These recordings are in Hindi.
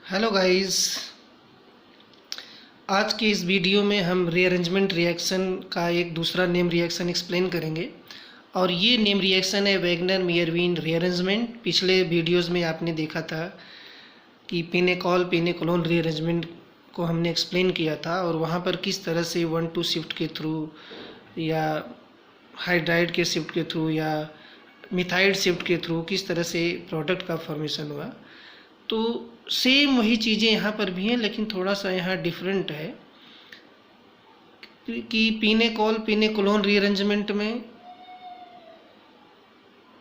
Hello guys. आज के इस वीडियो में हम रीअरेंजमेंट रिएक्शन का एक दूसरा नेम रिएक्शन एक्सप्लेन करेंगे और ये नेम रिएक्शन है वैगनर मेयरविन रीअरेंजमेंट। पिछले वीडियोस में आपने देखा था कि पिनेकॉल पिनेकोलोन रीअरेंजमेंट को हमने एक्सप्लेन किया था और वहाँ पर किस तरह से 1,2 शिफ्ट के थ्रू या हाइड्राइड के शिफ्ट के थ्रू या मिथाइड शिफ्ट के थ्रू किस तरह से प्रोडक्ट का फॉर्मेशन हुआ। तो सेम वही चीज़ें यहाँ पर भी हैं, लेकिन थोड़ा सा यहाँ डिफरेंट है कि पिनेकॉल पिनेकोलोन रीअरेंजमेंट में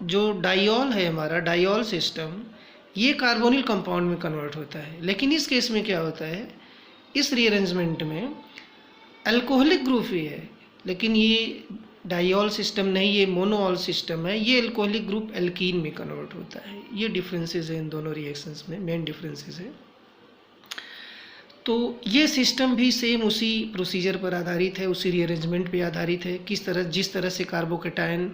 जो डाइऑल है, हमारा डाइऑल सिस्टम, ये कार्बोनिल कंपाउंड में कन्वर्ट होता है। लेकिन इस केस में क्या होता है, इस रीअरेंजमेंट में अल्कोहलिक ग्रुप ही है, लेकिन ये डाइऑल सिस्टम नहीं, ये मोनोऑल सिस्टम है। ये अल्कोहलिक ग्रुप एल्कीन में कन्वर्ट होता है। ये डिफरेंसेस हैं इन दोनों रिएक्शंस में, मेन डिफरेंसेस है। तो ये सिस्टम भी सेम उसी प्रोसीजर पर आधारित है, उसी रीअरेंजमेंट पे आधारित है। जिस तरह से कार्बोकेटायन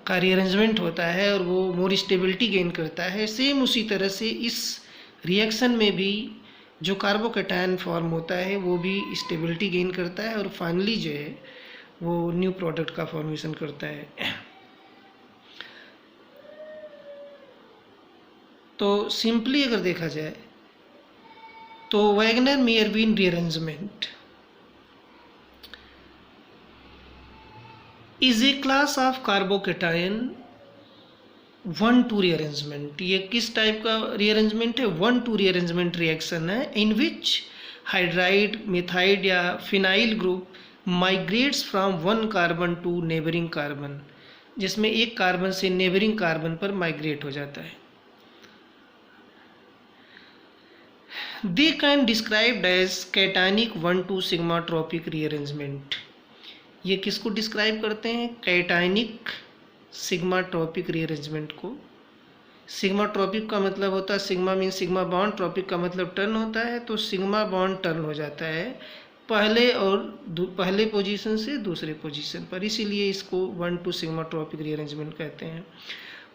का रीअरेंजमेंट होता है और वो मोर स्टेबिलिटी गेन करता है, सेम उसी तरह से इस रिएक्शन में भी जो कार्बोकेटायन फॉर्म होता है वो भी स्टेबिलिटी गेन करता है और फाइनली जो है वो न्यू प्रोडक्ट का फॉर्मेशन करता है। तो सिंपली अगर देखा जाए तो Wagner Meerwein rearrangement is a class of carbocation 1,2 rearrangement. ये किस टाइप का रीअरेंजमेंट है? 1,2 रीअरेंजमेंट रिएक्शन है इन विच हाइड्राइड मिथाइड या phenyl group migrates from one carbon to neighbouring carbon, जिसमें एक कार्बन से नेबरिंग कार्बन पर माइग्रेट हो जाता है। They can described as cationic 1,2 sigmatropic rearrangement. ये किसको डिस्क्राइब करते हैं? कैटायनिक सिग्माट्रोपिक रीअरेंजमेंट को। सिग्माट्रोपिक का मतलब होता है, sigma mean sigma bond, tropic का मतलब टर्न होता है। तो सिग्मा बॉन्ड टर्न हो जाता है पहले पोजीशन से दूसरे पोजीशन पर, इसीलिए इसको 1,2 सिग्माट्रोपिक रीअरेंजमेंट कहते हैं।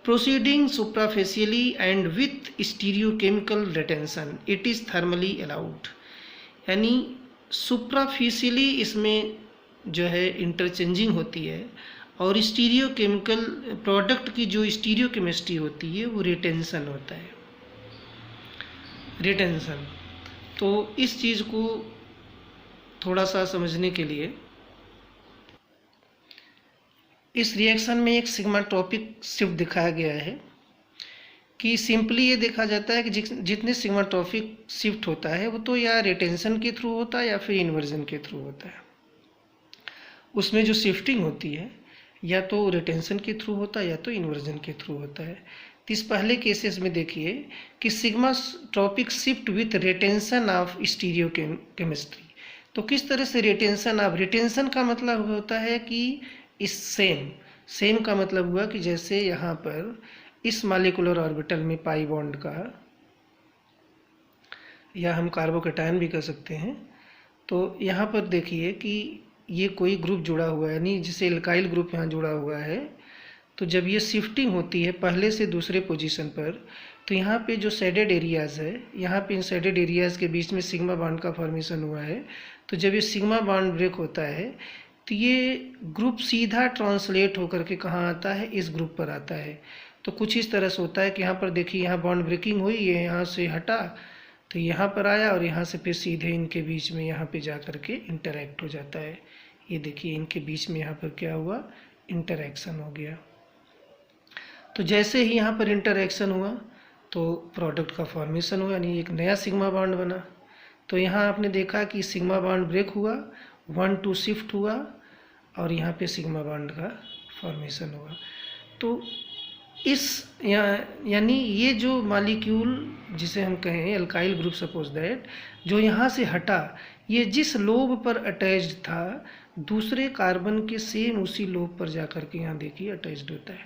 Proceeding suprafacially and with stereochemical retention, it is thermally allowed. यानी सुप्राफिशियली इसमें जो है इंटरचेंजिंग होती है और स्टीरियोकेमिकल प्रोडक्ट की जो स्टीरियोकेमिस्ट्री होती है वो रिटेंशन होता है, रिटेंशन। तो इस चीज़ को थोड़ा सा समझने के लिए इस रिएक्शन में एक सिग्माट्रोपिक शिफ्ट दिखाया गया है कि सिंपली ये देखा जाता है कि जितने सिग्माट्रोपिक शिफ्ट होता है वो तो या रिटेंशन के थ्रू होता है या फिर इन्वर्जन के थ्रू होता है। उसमें जो शिफ्टिंग होती है या तो रिटेंशन के थ्रू होता है या तो इन्वर्जन के थ्रू होता है। तो इस पहले केसेस में देखिए कि sigmatropic shift with retention of stereo chemistry. तो किस तरह से रिटेंशन ऑफ, रिटेंशन का मतलब होता है कि इस सेम का मतलब हुआ कि जैसे यहाँ पर इस मॉलिक्यूलर ऑर्बिटल में पाई बॉन्ड का, या हम कार्बोकेटायन भी कर सकते हैं, तो यहाँ पर देखिए कि ये कोई ग्रुप जुड़ा हुआ है, यानी जैसे एल्काइल ग्रुप यहाँ जुड़ा हुआ है। तो जब ये शिफ्टिंग होती है पहले से दूसरे पोजीशन पर, तो यहाँ पे जो शेडेड एरियाज़ है, यहाँ पे इन शेडेड एरियाज़ के बीच में सिग्मा बॉन्ड का फॉर्मेशन हुआ है। तो जब ये सिग्मा बॉन्ड ब्रेक होता है तो ये ग्रुप सीधा ट्रांसलेट होकर के कहाँ आता है? इस ग्रुप पर आता है। तो कुछ इस तरह से होता है कि यहाँ पर देखिए यहाँ बॉन्ड ब्रेकिंग हुई, ये यहाँ से हटा तो यहाँ पर आया और यहाँ से फिर सीधे इनके बीच में यहाँ पे जा कर के इंटरैक्ट हो जाता है। ये देखिए इनके बीच में यहाँ पर क्या हुआ? इंटरैक्शन हो गया। तो जैसे ही यहाँ पर इंटरैक्शन हुआ तो प्रोडक्ट का फॉर्मेशन हुआ, यानी एक नया सिग्मा बॉन्ड बना। तो यहाँ आपने देखा कि सिग्मा बॉन्ड ब्रेक हुआ, 1,2 शिफ्ट हुआ और यहाँ पे सिग्मा बॉन्ड का फॉर्मेशन हुआ। तो यानी ये जो मॉलिक्यूल जिसे हम कहें अल्काइल ग्रुप, सपोज दैट, जो यहाँ से हटा, ये जिस लोब पर अटैच्ड था दूसरे कार्बन के सेम उसी लोब पर जाकर के यहाँ देखिए अटैच्ड होता है।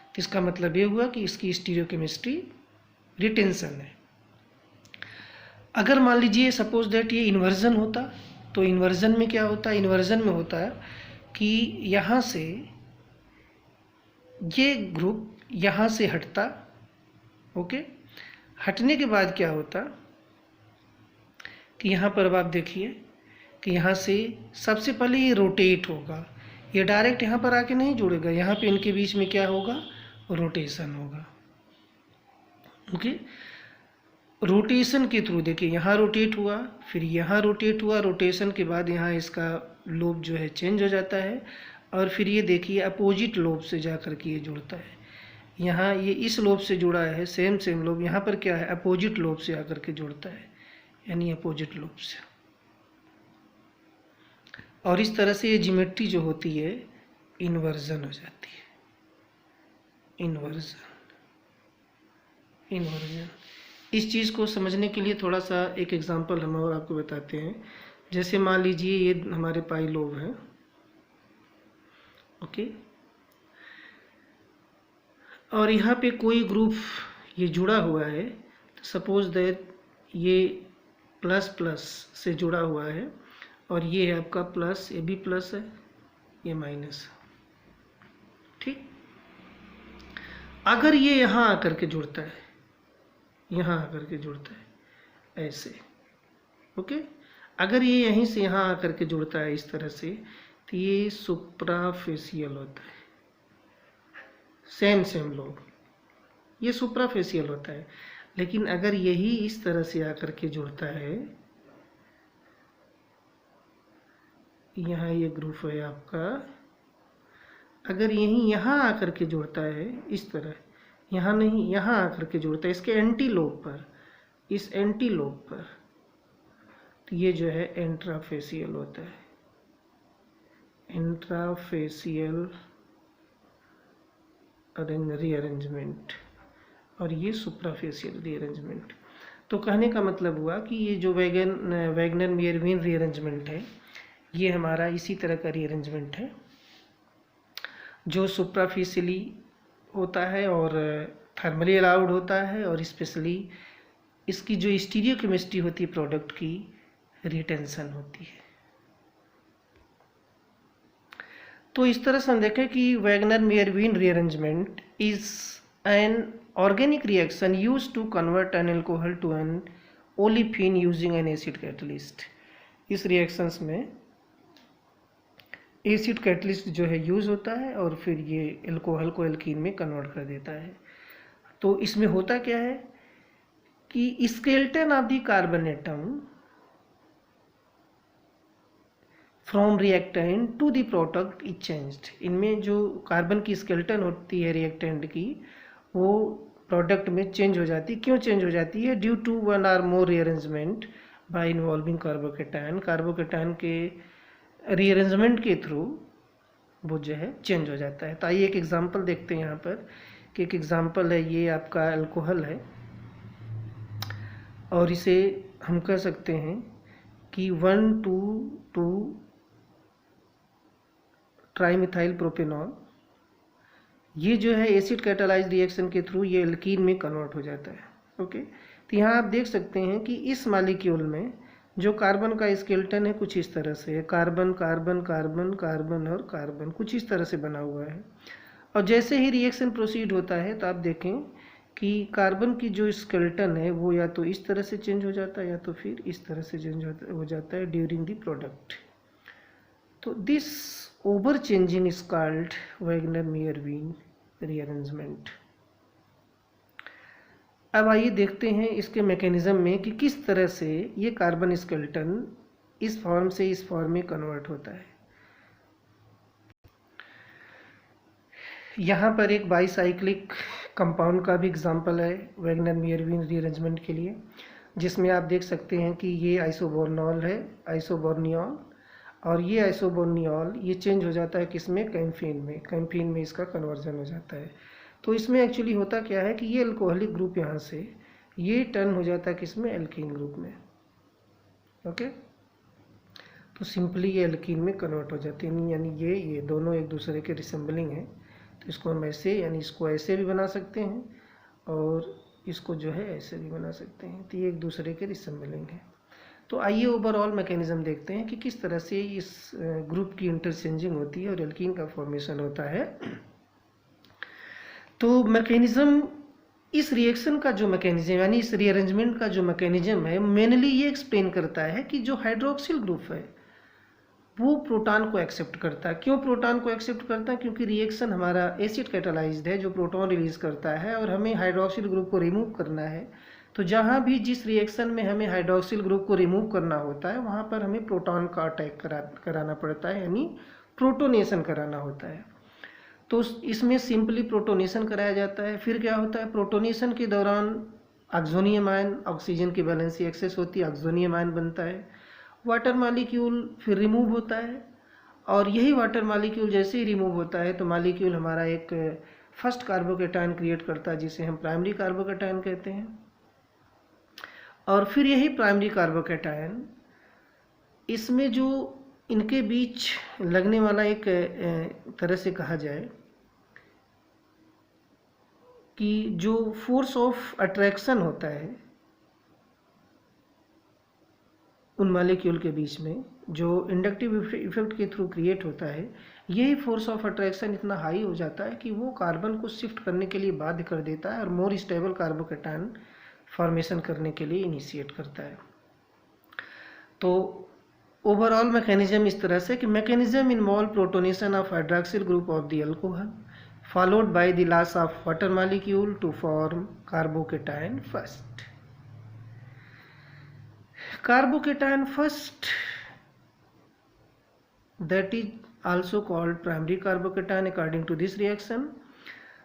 तो इसका मतलब ये हुआ कि इसकी स्टीरियोकेमिस्ट्री रिटेंशन है। अगर मान लीजिए सपोज दैट ये इन्वर्जन होता, तो इन्वर्जन में क्या होता है? इन्वर्जन में होता है कि यहाँ से ये ग्रुप यहाँ से हटता, ओके, हटने के बाद क्या होता कि यहाँ पर अब आप देखिए कि यहाँ से सबसे पहले ये रोटेट होगा, ये डायरेक्ट यहाँ पर आके नहीं जुड़ेगा, यहाँ पे इनके बीच में क्या होगा, रोटेशन होगा। ओके, रोटेशन के थ्रू देखिए यहाँ रोटेट हुआ, फिर यहाँ रोटेट हुआ, रोटेशन के बाद यहाँ इसका लोब जो है चेंज हो जाता है, और फिर ये देखिए अपोजिट लोब से जा कर के ये जुड़ता है। यहाँ ये इस लोब से जुड़ा है, सेम लोब, यहाँ पर क्या है, अपोजिट लोब से आकर के जुड़ता है, यानी अपोजिट लोब से। और इस तरह से ये ज्योमेट्री जो होती है इन्वर्जन हो जाती है, इन्वर्जन। इस चीज़ को समझने के लिए थोड़ा सा एक एग्जांपल हम और आपको बताते हैं। जैसे मान लीजिए ये हमारे पाई लोब है, ओके, और यहाँ पे कोई ग्रुप ये जुड़ा हुआ है, तो सपोज दैट ये प्लस प्लस से जुड़ा हुआ है, और ये है आपका प्लस, ये भी प्लस है, ये माइनस, ठीक। अगर ये यहाँ आकर के जुड़ता है, यहाँ आकर के जुड़ता है ऐसे, ओके, अगर ये यहीं से यहाँ आकर के जुड़ता है इस तरह से, तो ये सुप्राफेशियल होता है, सेम लोब, ये सुप्राफेशियल होता है। लेकिन अगर यही इस तरह से आकर के जुड़ता है, यहाँ ये ग्रुप है आपका, अगर यही यहाँ आकर के जुड़ता है इस तरह, यहाँ नहीं, यहाँ आकर के जुड़ता है इसके एंटी लोब पर, इस एंटी लोब पर, तो ये जो है इंट्राफेशियल होता है, इंट्राफेशियल रीअरेंजमेंट, और ये सुप्राफेशियल रीअरेंजमेंट। तो कहने का मतलब हुआ कि ये जो वैगनर मेयरविन रीअरेंजमेंट है, ये हमारा इसी तरह का रीअरेंजमेंट है जो सुप्राफिशियली होता है और थर्मली अलाउड होता है, और स्पेशली इसकी जो स्टीरियोकेमिस्ट्री होती है प्रोडक्ट की, रिटेंशन होती है। तो इस तरह से हम देखें कि Wagner Meerwein rearrangement is an organic reaction used to convert an alcohol to an olefin using an acid catalyst. इस रिएक्शंस में एसिड कैटलिस्ट जो है यूज़ होता है, और फिर ये अल्कोहल को एल्कीन में कन्वर्ट कर देता है। तो इसमें होता क्या है कि skeleton of the carbon atom from reactant to the product is changed. इनमें जो कार्बन की स्केलेटन होती है रिएक्टेंट की, वो प्रोडक्ट में चेंज हो जाती है। क्यों चेंज हो जाती है? Due to one or more rearrangement by involving carbocation. Carbocation के रीअरेंजमेंट के थ्रू वो जो है चेंज हो जाता है। तो आइए एक एग्जांपल देखते हैं यहाँ पर, कि एक एग्जांपल है, ये आपका अल्कोहल है, और इसे हम कह सकते हैं कि 1,2,2 ट्राईमिथाइल प्रोपेनॉल, ये जो है एसिड कैटालाइज रिएक्शन के थ्रू ये एल्कीन में कन्वर्ट हो जाता है। ओके, तो यहाँ आप देख सकते हैं कि इस मॉलिक्यूल में जो कार्बन का स्केलेटन है कुछ इस तरह से है, कार्बन कार्बन कार्बन कार्बन और कार्बन, कुछ इस तरह से बना हुआ है। और जैसे ही रिएक्शन प्रोसीड होता है तो आप देखें कि कार्बन की जो स्केलेटन है वो या तो इस तरह से चेंज हो जाता है या तो फिर इस तरह से चेंज हो जाता है ड्यूरिंग द प्रोडक्ट। तो this over changing is called Wagner Meerwein rearrangement. अब आइए देखते हैं इसके मैकेनिज्म में कि किस तरह से ये कार्बन स्केलेटन इस फॉर्म से इस फॉर्म में कन्वर्ट होता है। यहाँ पर एक बाईसाइक्लिक कंपाउंड का भी एग्जांपल है वैगनर मेयरविन रीअरेंजमेंट के लिए, जिसमें आप देख सकते हैं कि ये आइसोबोर्नॉल है, आइसोबोर्नियोल, और ये आइसोबोर्नियोल ये चेंज हो जाता है किसमें? कैम्फीन में। कैम्फीन में इसका कन्वर्जन हो जाता है। तो इसमें एक्चुअली होता क्या है कि ये अल्कोहलिक ग्रुप यहाँ से ये टर्न हो जाता है किसमें? एल्कीन ग्रुप में। ओके, तो सिंपली ये एल्कीन में कन्वर्ट हो जाती है, यानी ये दोनों एक दूसरे के रिसेंबलिंग हैं। तो इसको हम ऐसे, यानी इसको ऐसे भी बना सकते हैं और इसको जो है ऐसे भी बना सकते हैं। तो ये एक दूसरे के रिसेंबलिंग है। तो आइए ओवरऑल मैकेनिज्म देखते हैं कि किस तरह से इस ग्रुप की इंटरचेंजिंग होती है और एल्कीन का फॉर्मेशन होता है। तो मैकेनिज्म इस रिएक्शन का जो मैकेनिज्म यानी इस रीअरेंजमेंट का जो मैकेनिज्म है मेनली ये एक्सप्लेन करता है कि जो हाइड्रोक्सिल ग्रुप है वो प्रोटॉन को एक्सेप्ट करता है। क्यों प्रोटॉन को एक्सेप्ट करता है? क्योंकि रिएक्शन हमारा एसिड कैटालाइज्ड है जो प्रोटॉन रिलीज करता है और हमें हाइड्रोक्सिल ग्रुप को रिमूव करना है। तो जहाँ भी जिस रिएक्शन में हमें हाइड्रोक्सिल ग्रुप को रिमूव करना होता है वहाँ पर हमें प्रोटॉन का अटैक कराना पड़ता है, यानी प्रोटोनेशन कराना होता है। तो इसमें सिंपली प्रोटोनेशन कराया जाता है। फिर क्या होता है, प्रोटोनेशन के दौरान ऑक्सोनियम आयन, ऑक्सीजन की वैलेंसी एक्सेस होती है, ऑक्सोनियम आयन बनता है, वाटर मॉलिक्यूल फिर रिमूव होता है। और यही वाटर मॉलिक्यूल जैसे ही रिमूव होता है तो मॉलिक्यूल हमारा एक फर्स्ट कार्बोकेटायन क्रिएट करता है जिसे हम प्राइमरी कार्बोकेटायन कहते हैं। और फिर यही प्राइमरी कार्बोकेटायन इसमें जो इनके बीच लगने वाला एक तरह से कहा जाए कि जो फोर्स ऑफ अट्रैक्शन होता है उन मॉलिक्यूल के बीच में, जो इंडक्टिव इफेक्ट के थ्रू क्रिएट होता है, यही फोर्स ऑफ अट्रैक्शन इतना हाई हो जाता है कि वो कार्बन को शिफ्ट करने के लिए बाध्य कर देता है और मोर स्टेबल कार्बोकेटायन फॉर्मेशन करने के लिए इनिशिएट करता है। तो ओवरऑल मैकेनिज्म इस तरह से कि mechanism involve protonation of hydroxyl group of the alcohol followed by the loss of water molecule to form carbocation first. Carbocation first, that is also called primary carbocation according to this reaction.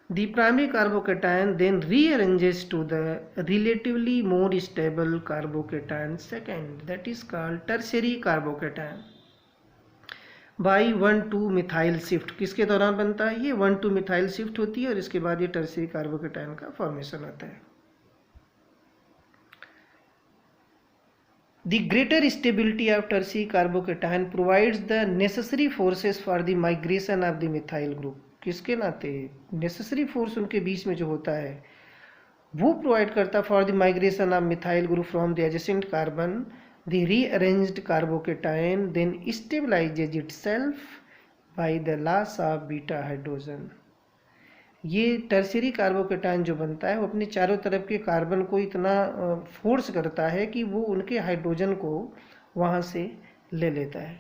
The primary carbocation then rearranges to the relatively more stable carbocation second, that is called tertiary carbocation. By 1,2 methyl shift किसके दौरान बनता है? ये 1,2 मिथाइल शिफ्ट होती है और इसके बाद ये टर्शियरी कार्बोकेटायन का फॉर्मेशन होता है। The greater stability of tertiary carbocation provides the necessary forces for the migration of the methyl group. किसके नाते? नेसेसरी फोर्स उनके बीच में जो होता है वो प्रोवाइड करता for the migration of methyl group from the adjacent carbon. The rearranged carbocation then stabilizes itself by the loss of beta hydrogen. ये टर्शियरी कार्बोकेटायन जो बनता है वो अपने चारों तरफ के कार्बन को इतना फोर्स करता है कि वो उनके हाइड्रोजन को वहाँ से ले लेता है।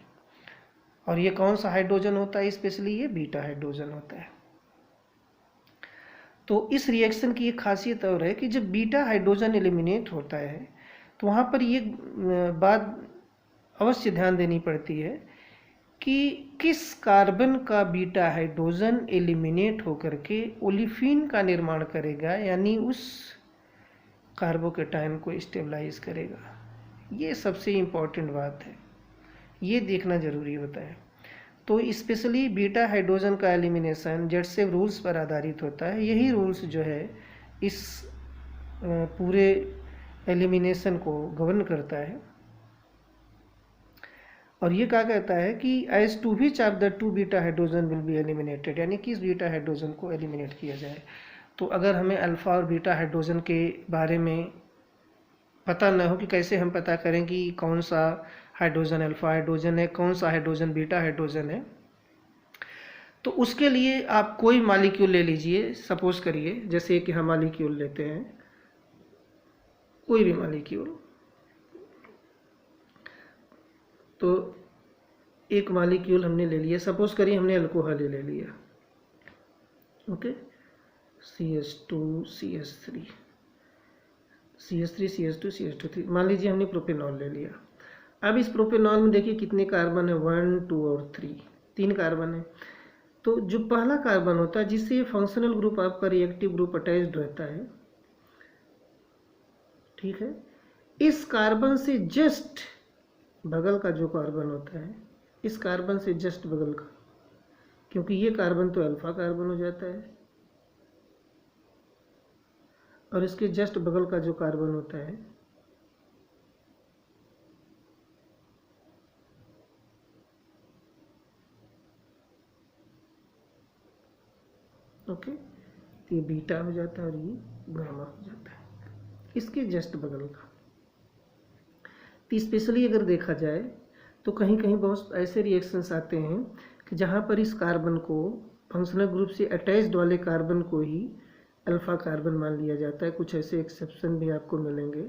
और ये कौन सा हाइड्रोजन होता है? स्पेशली ये बीटा हाइड्रोजन होता है। तो इस रिएक्शन की एक खासियत और है कि जब बीटा हाइड्रोजन एलिमिनेट होता है तो वहाँ पर ये बात अवश्य ध्यान देनी पड़ती है कि किस कार्बन का बीटा हाइड्रोजन एलिमिनेट होकर के ओलिफिन का निर्माण करेगा, यानी उस कार्बोकेटायन को स्टेबलाइज करेगा। ये सबसे इम्पॉर्टेंट बात है, ये देखना ज़रूरी होता है। तो स्पेशली बीटा हाइड्रोजन का एलिमिनेशन जेटसेव रूल्स पर आधारित होता है। यही रूल्स जो है इस पूरे एलिमिनेशन को गवर्न करता है। और ये क्या कहता है कि as to which of the 2 beta hydrogen will be eliminated, यानी किस बीटा हाइड्रोजन को एलिमिनेट किया जाए। तो अगर हमें अल्फा और बीटा हाइड्रोजन के बारे में पता न हो कि कैसे हम पता करें कि कौन सा हाइड्रोजन अल्फा हाइड्रोजन है, कौन सा हाइड्रोजन बीटा हाइड्रोजन है, तो उसके लिए आप कोई मॉलिक्यूल ले लीजिए। सपोज करिए जैसे कि हम मॉलिक्यूल लेते हैं, कोई भी मॉलिक्यूल। तो एक मॉलिक्यूल हमने ले लिया, सपोज करिए हमने अल्कोहल ले लिया, okay, CH2 CH3 CH3 CH2 CH2 मान लीजिए हमने प्रोपेनॉल ले लिया। अब इस प्रोपेनॉल में देखिए कितने कार्बन है, 1 2 और 3 कार्बन है। तो जो पहला कार्बन होता है जिससे फंक्शनल ग्रुप आपका रिएक्टिव ग्रुप अटैच्ड रहता है, ठीक है, इस कार्बन से जस्ट बगल का जो कार्बन होता है, इस कार्बन से जस्ट बगल का, क्योंकि ये कार्बन तो अल्फा कार्बन हो जाता है, और इसके जस्ट बगल का जो कार्बन होता है ओके, तो ये बीटा हो जाता है और ये गामा हो जाता है इसके जस्ट बगल का। तो स्पेशली अगर देखा जाए तो कहीं कहीं बहुत ऐसे रिएक्शंस आते हैं कि जहाँ पर इस कार्बन को फंक्शनल ग्रुप से अटैच्ड वाले कार्बन को ही अल्फ़ा कार्बन मान लिया जाता है। कुछ ऐसे एक्सेप्शन भी आपको मिलेंगे,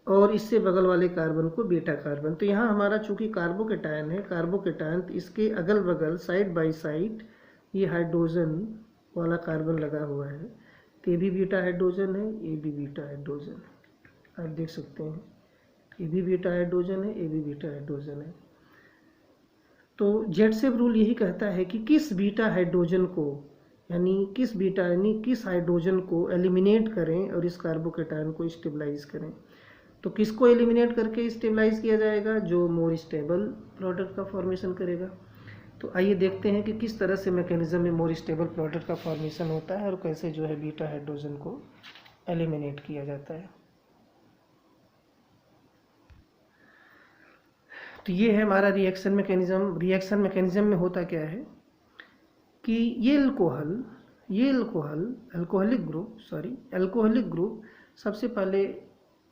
और इससे बगल वाले कार्बन को बीटा कार्बन। तो यहाँ हमारा चूंकि कार्बोकेटायन है, कार्बोकेटायन, तो इसके अगल बगल साइड बाय साइड ये हाइड्रोजन वाला कार्बन लगा हुआ है, तो ये भी बीटा हाइड्रोजन है, ये भी बीटा हाइड्रोजन है। आप देख सकते हैं ये भी बीटा हाइड्रोजन है, ये भी बीटा हाइड्रोजन है। तो जेडसेव रूल यही कहता है कि किस बीटा हाइड्रोजन को, यानी किस हाइड्रोजन को एलिमिनेट करें और इस कार्बोकेटायन को स्टेबलाइज करें। तो किसको एलिमिनेट करके स्टेबलाइज किया जाएगा? जो मोर स्टेबल प्रोडक्ट का फॉर्मेशन करेगा। तो आइए देखते हैं कि किस तरह से मैकेनिज्म में मोर स्टेबल प्रोडक्ट का फॉर्मेशन होता है और कैसे जो है बीटा हाइड्रोजन को एलिमिनेट किया जाता है। तो ये है हमारा रिएक्शन मैकेनिज्म। रिएक्शन मैकेनिज्म में होता क्या है कि ये अल्कोहलिक ग्रुप सबसे पहले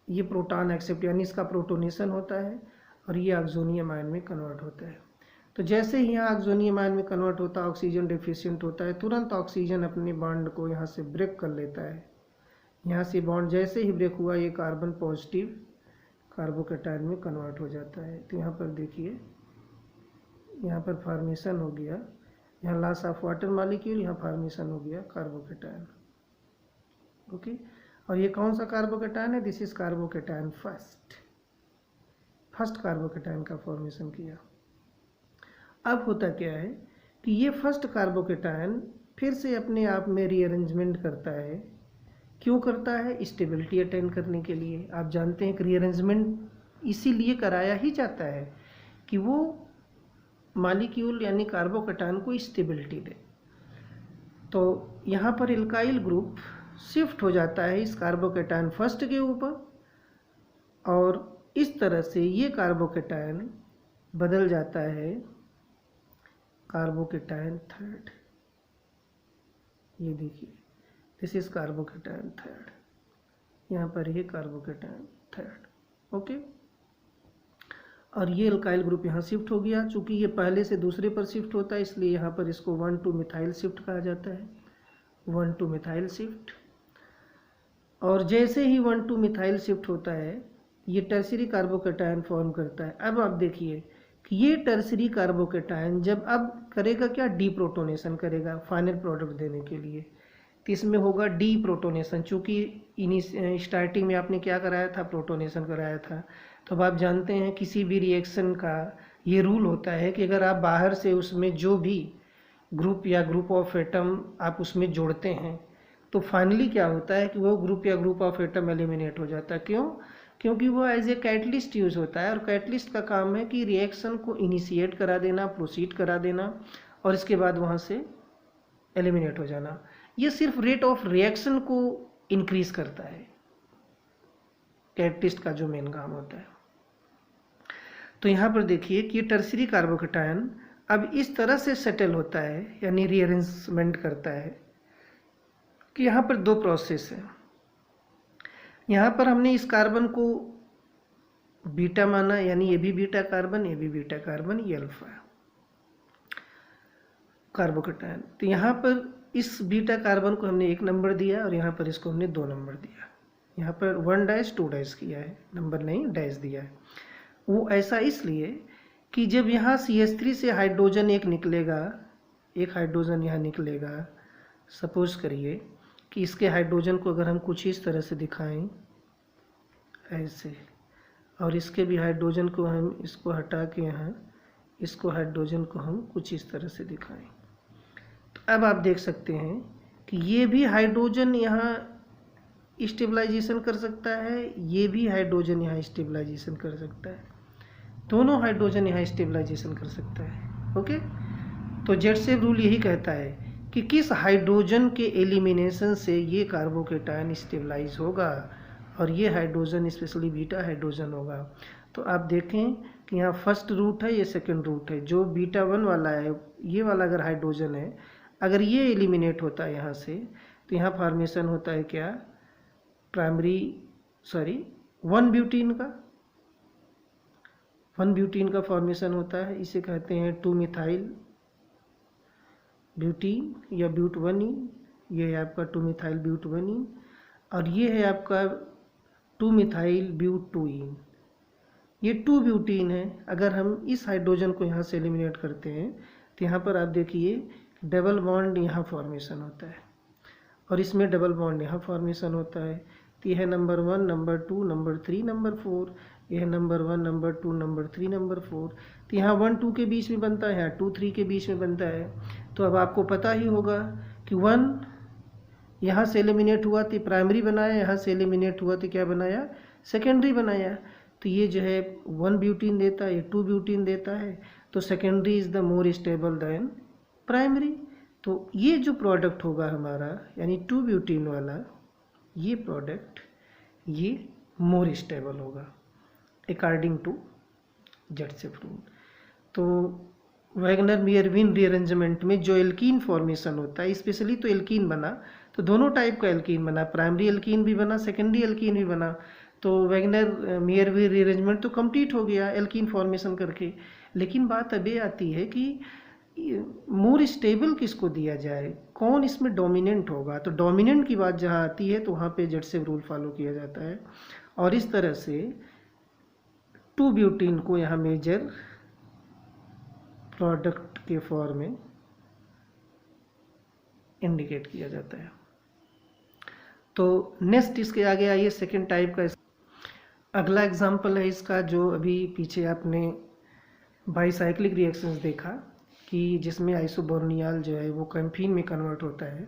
ये प्रोटॉन एक्सेप्ट, यानी इसका प्रोटोनेशन होता है और ये ऑक्सोनियम आयन में कन्वर्ट होता है। तो जैसे ही यहाँ ऑक्सोनियम आयन में कन्वर्ट होता है, ऑक्सीजन डेफिशिएंट होता है, तुरंत ऑक्सीजन अपने बॉन्ड को यहाँ से ब्रेक कर लेता है। यहाँ से बॉन्ड जैसे ही ब्रेक हुआ, ये कार्बन पॉजिटिव कार्बोकेटायन में कन्वर्ट हो जाता है। तो यहाँ पर देखिए, यहाँ पर फॉर्मेशन हो गया, यहाँ लॉस ऑफ वाटर मॉलिक्यूल, यहाँ फॉर्मेशन हो गया कार्बोकेटायन। ओके, और ये कौन सा कार्बोकेटायन है? This is carbocation first carbocation का फॉर्मेशन किया। अब होता क्या है कि ये फर्स्ट कार्बोकेटायन फिर से अपने आप में रीअरेंजमेंट करता है। क्यों करता है? स्टेबिलिटी अटेन करने के लिए। आप जानते हैं कि रीअरेंजमेंट इसीलिए कराया ही जाता है कि वो मॉलिक्यूल यानी कार्बोकेटायन को स्टेबिलिटी दे। तो यहाँ पर एल्काइल ग्रुप शिफ्ट हो जाता है इस कार्बोकेटायन फर्स्ट के ऊपर, और इस तरह से ये कार्बोकेटायन बदल जाता है कार्बोकेटायन थर्ड। ये देखिए, दिस इज कार्बोकेटायन थर्ड, यहाँ पर ये कार्बोकेटायन थर्ड। ओके, और ये अल्काइल ग्रुप यहाँ शिफ्ट हो गया। चूँकि ये पहले से दूसरे पर शिफ्ट होता है, इसलिए यहाँ पर इसको 1,2 मिथाइल शिफ्ट कहा जाता है, 1,2 मिथाइल शिफ्ट। और जैसे ही 1,2 मिथाइल शिफ्ट होता है, ये टर्सरी कार्बोकेटायन फॉर्म करता है। अब आप देखिए कि ये टर्सरी कार्बोकेटायन जब अब करेगा क्या? डीप्रोटोनेशन करेगा फाइनल प्रोडक्ट देने के लिए। तो इसमें होगा डीप्रोटोनेशन। चूँकि स्टार्टिंग में आपने क्या कराया था? प्रोटोनेशन कराया था। तो अब आप जानते हैं किसी भी रिएक्शन का ये रूल होता है कि अगर आप बाहर से उसमें जो भी ग्रुप या ग्रुप ऑफ एटम आप उसमें जोड़ते हैं, तो फाइनली क्या होता है कि वो ग्रुप या ग्रुप ऑफ एटम एलिमिनेट हो जाता है। क्यों? क्योंकि वो एज ए कैटलिस्ट यूज़ होता है, और कैटलिस्ट का काम है कि रिएक्शन को इनिशिएट करा देना, प्रोसीड करा देना, और इसके बाद वहाँ से एलिमिनेट हो जाना। ये सिर्फ रेट ऑफ रिएक्शन को इंक्रीज करता है, कैटलिस्ट का जो मेन काम होता है। तो यहाँ पर देखिए कि ये टर्सरी कार्बोकेटायन अब इस तरह से सेटल होता है, यानी रीअरेंजमेंट करता है, कि यहाँ पर दो प्रोसेस है। यहाँ पर हमने इस कार्बन को बीटा माना, यानी ये भी बीटा कार्बन, ये भी बीटा कार्बन, ये अल्फा कार्बोकेटायन। तो यहाँ पर इस बीटा कार्बन को हमने 1 नंबर दिया, और यहाँ पर इसको हमने 2 नंबर दिया। यहाँ पर 1 डैश 2 डैश किया है, नंबर नहीं डैश दिया है। वो ऐसा इसलिए कि जब यहाँ CH3 से हाइड्रोजन एक निकलेगा, एक हाइड्रोजन यहाँ निकलेगा, सपोज करिए कि इसके हाइड्रोजन को अगर हम कुछ इस तरह से दिखाएं ऐसे, और इसके भी हाइड्रोजन को हम इसको हटा के यहाँ इसको हाइड्रोजन को हम कुछ इस तरह से दिखाएं, तो अब आप देख सकते हैं कि ये भी हाइड्रोजन यहाँ स्टेबलाइजेशन कर सकता है, ये भी हाइड्रोजन यहाँ स्टेबलाइजेशन कर सकता है, दोनों हाइड्रोजन यहाँ स्टेबलाइजेशन कर सकता है। ओके, तो जेडसेव रूल यही कहता है कि किस हाइड्रोजन के एलिमिनेशन से ये कार्बोकेटायन स्टेबलाइज होगा, और ये हाइड्रोजन स्पेशली बीटा हाइड्रोजन होगा। तो आप देखें कि यहाँ फर्स्ट रूट है, ये सेकंड रूट है। जो बीटा 1 वाला है, ये वाला अगर हाइड्रोजन है, अगर ये एलिमिनेट होता है यहाँ से, तो यहाँ फॉर्मेशन होता है क्या? वन ब्यूटीन का फॉर्मेशन होता है। इसे कहते हैं 2 मिथाइल ब्यूटीन या ब्यूट 1E ये है आपका 2-मिथाइल ब्यूटवेनिन, और ये है आपका 2-मिथाइल ब्यूटोइन। ये 2 ब्यूटीन है। अगर हम इस हाइड्रोजन को यहाँ से एलिमिनेट करते हैं तो यहाँ पर आप देखिए डबल बॉन्ड यहाँ फॉर्मेशन होता है, और इसमें डबल बॉन्ड यहाँ फॉर्मेशन होता है। तो यह है नंबर 1, नंबर 2, नंबर 3, नंबर 4। यह है नंबर 1, नंबर 2, नंबर 3, नंबर 4। तो यहाँ 1, 2 के बीच में बनता है, यहाँ 2, 3 के बीच में बनता है। तो अब आपको पता ही होगा कि 1 यहाँ से एलिमिनेट हुआ तो प्राइमरी बनाया, यहाँ से एलिमिनेट हुआ तो क्या बनाया, सेकेंडरी बनाया। तो ये जो है 1 ब्यूटीन देता है, ये 2 ब्यूटीन देता है। तो secondary is the more stable then primary. तो ये जो प्रोडक्ट होगा हमारा, यानी 2 ब्यूटीन वाला ये प्रोडक्ट, ये मोर स्टेबल होगा अकॉर्डिंग टू जेटसेफ रूल। तो वैगनर मेयरविन रीअरेंजमेंट में जो एल्कीन फॉर्मेशन होता है, स्पेशली तो एल्कीन बना, तो दोनों टाइप का एल्कीन बना, प्राइमरी एल्कीन भी बना, सेकेंडरी एल्कीन भी बना। तो वैगनर मेयरविन रीअरेंजमेंट तो कंप्लीट हो गया एल्कीन फॉर्मेशन करके। लेकिन बात अब ये आती है कि मोर स्टेबल किसको दिया जाए, कौन इसमें डोमिनेंट होगा। तो डोमिनेंट की बात जहाँ आती है तो वहाँ पे जेटसेफ रूल फॉलो किया जाता है, और इस तरह से 2 ब्यूटीन को यहाँ मेजर प्रोडक्ट के फॉर्म में इंडिकेट किया जाता है। तो नेक्स्ट इसके आगे आइए, सेकेंड टाइप का अगला एग्जांपल है इसका, जो अभी पीछे आपने बाईसाइक्लिक रिएक्शंस देखा कि जिसमें आइसोबोर्नियाल जो है वो कैम्फीन में कन्वर्ट होता है।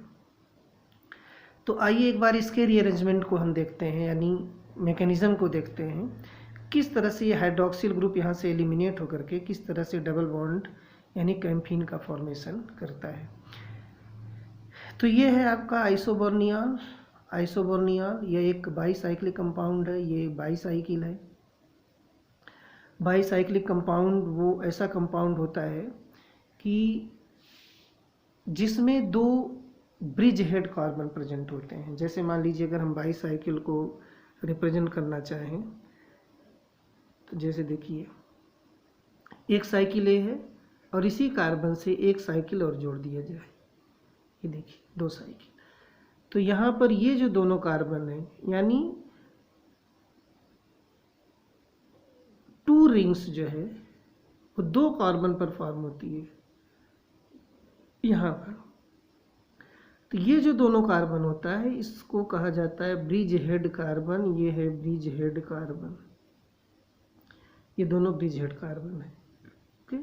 तो आइए एक बार इसके रीअरेंजमेंट को हम देखते हैं, यानी मैकेनिज्म को देखते हैं, किस तरह से ये हाइड्रोक्सिल ग्रुप यहाँ से एलिमिनेट होकर के किस तरह से डबल बॉन्ड यानी कैम्फीन का फॉर्मेशन करता है। तो ये है आपका आइसोबोर्नियाल। आइसोबोर्नियाल ये एक बाईसाइक्लिक कंपाउंड है, ये बाईसाइकिल है। बाईसाइक्लिक कंपाउंड वो ऐसा कंपाउंड होता है कि जिसमें 2 ब्रिज हेड कार्बन प्रेजेंट होते हैं। जैसे मान लीजिए अगर हम बाईसाइकिल को रिप्रेजेंट करना चाहें तो जैसे देखिए एक साइकिल ए है और इसी कार्बन से एक साइकिल और जोड़ दिया जाए, ये देखिए 2 साइकिल। तो यहाँ पर ये जो दोनों कार्बन है, यानी 2 रिंग्स जो है वो 2 कार्बन पर फॉर्म होती है यहाँ पर। तो ये जो दोनों कार्बन होता है इसको कहा जाता है ब्रिज हेड कार्बन। ये है ब्रिज हेड कार्बन, ये दोनों ब्रिज हेड कार्बन है। ओके,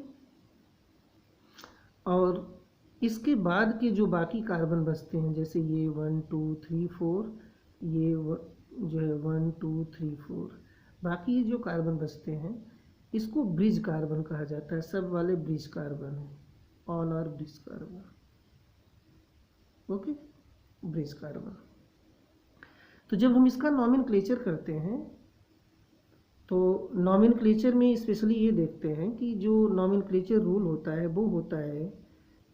और इसके बाद के जो बाकी कार्बन बचते हैं, जैसे ये 1, 2, 3, 4, ये जो है 1, 2, 3, 4, बाकी जो कार्बन बचते हैं इसको ब्रिज कार्बन कहा जाता है। सब वाले ब्रिज कार्बन है, all are bridge carbon. Okay, bridge carbon. तो जब हम इसका नॉमेनक्लेचर करते हैं तो नॉमेनक्लेचर में स्पेशली ये देखते हैं कि जो नॉमेनक्लेचर रूल होता है वो होता है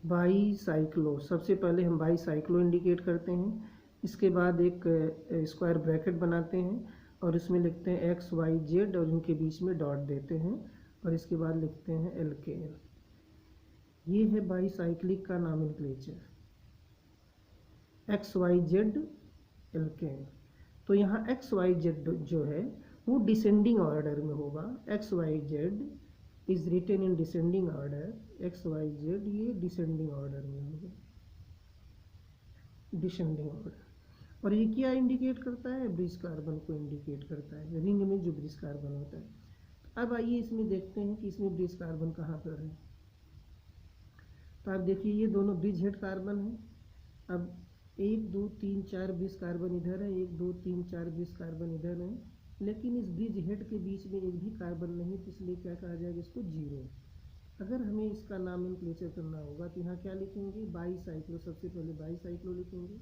बाईसाइक्लो। सबसे पहले हम बाईसाइक्लो इंडिकेट करते हैं, इसके बाद एक स्क्वायर ब्रैकेट बनाते हैं और इसमें लिखते हैं एक्स वाई जेड और इनके बीच में डॉट देते हैं और इसके बाद लिखते हैं एल्केन। ये है बाईसाइक्लिक का nomenclature, X Y Z alkane. तो यहाँ एक्स वाई जेड जो है वो डिसेंडिंग ऑर्डर में होगा। X Y Z is written in descending order. X Y Z ये डिसेंडिंग ऑर्डर में होगा, डिसेंडिंग ऑर्डर। और ये क्या इंडिकेट करता है, ब्रिज कार्बन को इंडिकेट करता है, रिंग में जो ब्रिज कार्बन होता है। अब आइए इसमें देखते हैं कि इसमें ब्रिज कार्बन कहाँ पर है। तो आप देखिए ये दोनों ब्रिज हेड कार्बन है। अब 1, 2, 3, 4 ब्रिज कार्बन इधर है, 1, 2, 3, 4 ब्रिज कार्बन इधर है, लेकिन इस ब्रिज हेड के बीच में एक भी कार्बन नहीं, तो इसलिए क्या कहा जाएगा, इसको जीरो। अगर हमें इसका नॉमेनक्लेचर करना होगा तो यहाँ क्या लिखेंगे, बाईसाइक्लो। सबसे पहले बाईसाइक्लो लिखेंगे।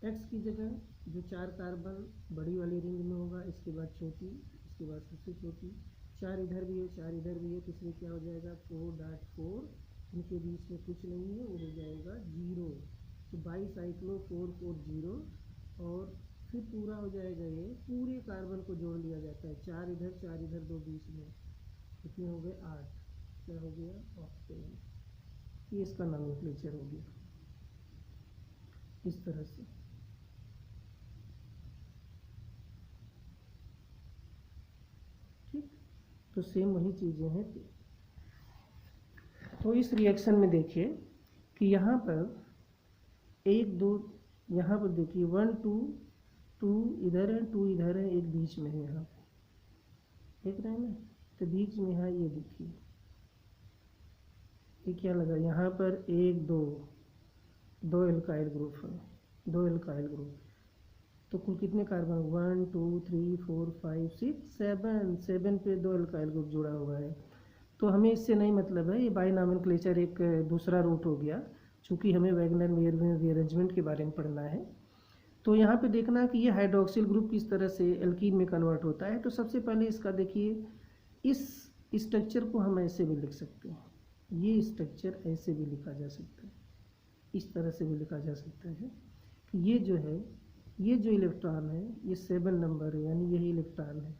एक्स की जगह जो 4 कार्बन बड़ी वाली रिंग में होगा, इसके बाद छोटी, इसके बाद सबसे छोटी, 4 इधर भी है 4 इधर भी है, तो इसलिए क्या हो जाएगा 4.4, इनके बीच में कुछ नहीं है, वो हो जाएगा 0। तो बाईसाइक्लो 440 और फिर पूरा हो जाएगा, ये पूरे कार्बन को जोड़ लिया जाता है, 4 इधर 2 बीच में, कितने हो गए 8, क्या हो गया ऑक्टेन। ये इसका नॉमेनक्लेचर हो गया। इस तरह से। ठीक, तो सेम वही चीज़ें हैं। तो इस रिएक्शन में देखिए कि यहाँ पर 1 2, यहाँ पर देखिए 1 2 2 इधर है, 2 इधर है, एक बीच में है, यहाँ पे देख रहे हैं ना, तो बीच में है, ये देखिए ये क्या लगा, यहाँ पर 1 2 2 एल्काइल ग्रुप है, 2 एल्काइल ग्रुप, तो कुल कितने कार्बन, 1 2 3 4 5 6 7, 7 पे 2 एल्काइल ग्रुप जुड़ा हुआ है। तो हमें इससे नहीं मतलब है, ये बाई नॉमेनक्लेचर एक दूसरा रूट हो गया, चूँकि हमें वैगनर मेयर रीअरेंजमेंट के बारे में पढ़ना है। तो यहाँ पे देखना कि ये हाइड्रोक्सिल ग्रुप किस तरह से एल्कीन में कन्वर्ट होता है। तो सबसे पहले इसका देखिए, इस स्ट्रक्चर को हम ऐसे भी लिख सकते हैं, ये स्ट्रक्चर ऐसे भी लिखा जा सकता है, इस तरह से भी लिखा जा सकता है कि ये जो है, ये जो इलेक्ट्रॉन है ये 7 नंबर है, यानी यही इलेक्ट्रॉन है,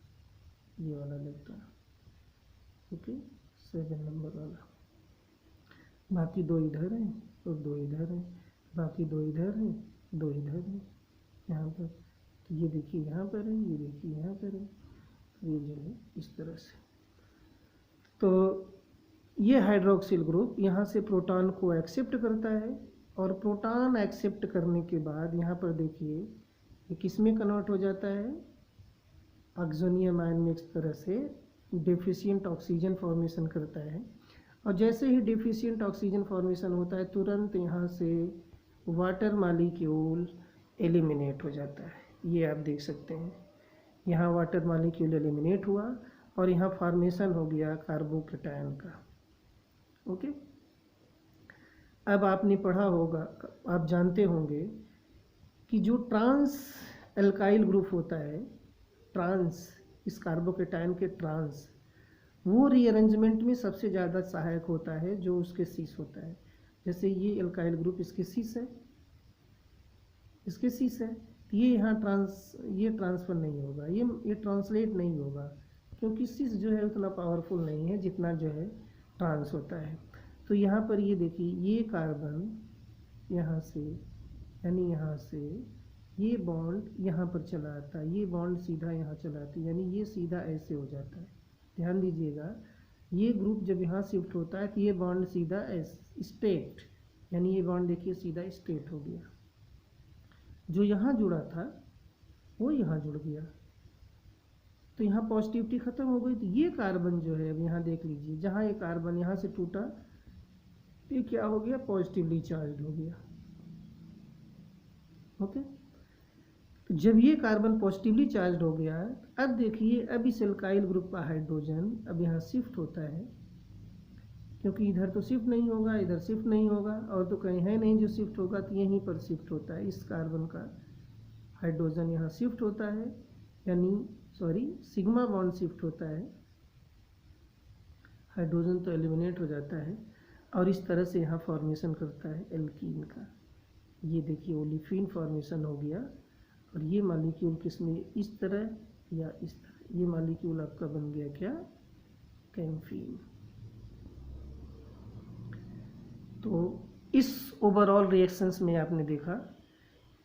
ये वाला इलेक्ट्रॉन, ओके 7 नंबर वाला, बाकी 2 इधर हैं और 2 इधर हैं, बाकी 2 इधर हैं, 2 इधर हैं यहाँ पर। तो ये देखिए यहाँ पर है, ये देखिए यहाँ पर है, ये जो है इस तरह से। तो ये हाइड्रोक्सिल ग्रुप यहाँ से प्रोटॉन को एक्सेप्ट करता है, और प्रोटॉन एक्सेप्ट करने के बाद यहाँ पर देखिए ये किस में कन्वर्ट हो जाता है, ऑक्सोनियम आयन में इस तरह से डेफिशिएंट ऑक्सीजन फॉर्मेशन करता है। और जैसे ही डेफिशिएंट ऑक्सीजन फॉर्मेशन होता है, तुरंत यहाँ से वाटर मॉलिक्यूल एलिमिनेट हो जाता है। ये आप देख सकते हैं, यहाँ वाटर मॉलिक्यूल एलिमिनेट हुआ और यहाँ फॉर्मेशन हो गया कार्बोकेटायन का, ओके। अब आपने पढ़ा होगा, आप जानते होंगे कि जो ट्रांस एल्काइल ग्रुप होता है, ट्रांस, इस कार्बोकेटायन के ट्रांस, वो रीअरेंजमेंट में सबसे ज़्यादा सहायक होता है जो उसके सीस होता है। जैसे ये एल्काइल ग्रुप इसके सीस है, इसके सीस है, ये यहाँ ये ट्रांसफ़र नहीं होगा, ये ट्रांसलेट नहीं होगा, क्योंकि सीस जो है उतना पावरफुल नहीं है जितना जो है ट्रांस होता है। तो यहाँ पर ये देखिए, ये कार्बन यहाँ से, यानी यहाँ से ये बॉन्ड यहाँ पर चला आता है, ये बॉन्ड सीधा यहाँ चला आता है, यानी ये सीधा ऐसे हो जाता है। ध्यान दीजिएगा, ये ग्रुप जब यहाँ शिफ्ट होता है तो ये बॉन्ड सीधा स्ट्रेट, यानी ये बॉन्ड देखिए सीधा स्ट्रेट हो गया, जो यहाँ जुड़ा था वो यहाँ जुड़ गया, तो यहाँ पॉजिटिविटी ख़त्म हो गई। तो ये कार्बन जो है, अब यहाँ देख लीजिए, जहाँ ये कार्बन यहाँ से टूटा, ये क्या हो गया, पॉजिटिवली चार्ज हो गया, ओके। तो जब ये कार्बन पॉजिटिवली चार्ज हो गया, अब देखिए, अब इस एल्काइल ग्रुप का हाइड्रोजन अब यहाँ शिफ्ट होता है, क्योंकि इधर तो शिफ्ट नहीं होगा, इधर शिफ्ट नहीं होगा, और तो कहीं है नहीं जो शिफ्ट होगा, तो यहीं पर शिफ्ट होता है। इस कार्बन का हाइड्रोजन यहाँ शिफ्ट होता है, यानी सिग्मा बॉन्ड शिफ्ट होता है, हाइड्रोजन तो एलिमिनेट हो जाता है, और इस तरह से यहाँ फॉर्मेशन करता है एल्कीन का। ये देखिए ओलिफिन फॉर्मेशन हो गया, और ये मॉलिक्यूल किसमें, इस तरह या इस तरह, ये मॉलिक्यूल आपका बन गया क्या, कैम्फीन। तो इस ओवरऑल रिएक्शंस में आपने देखा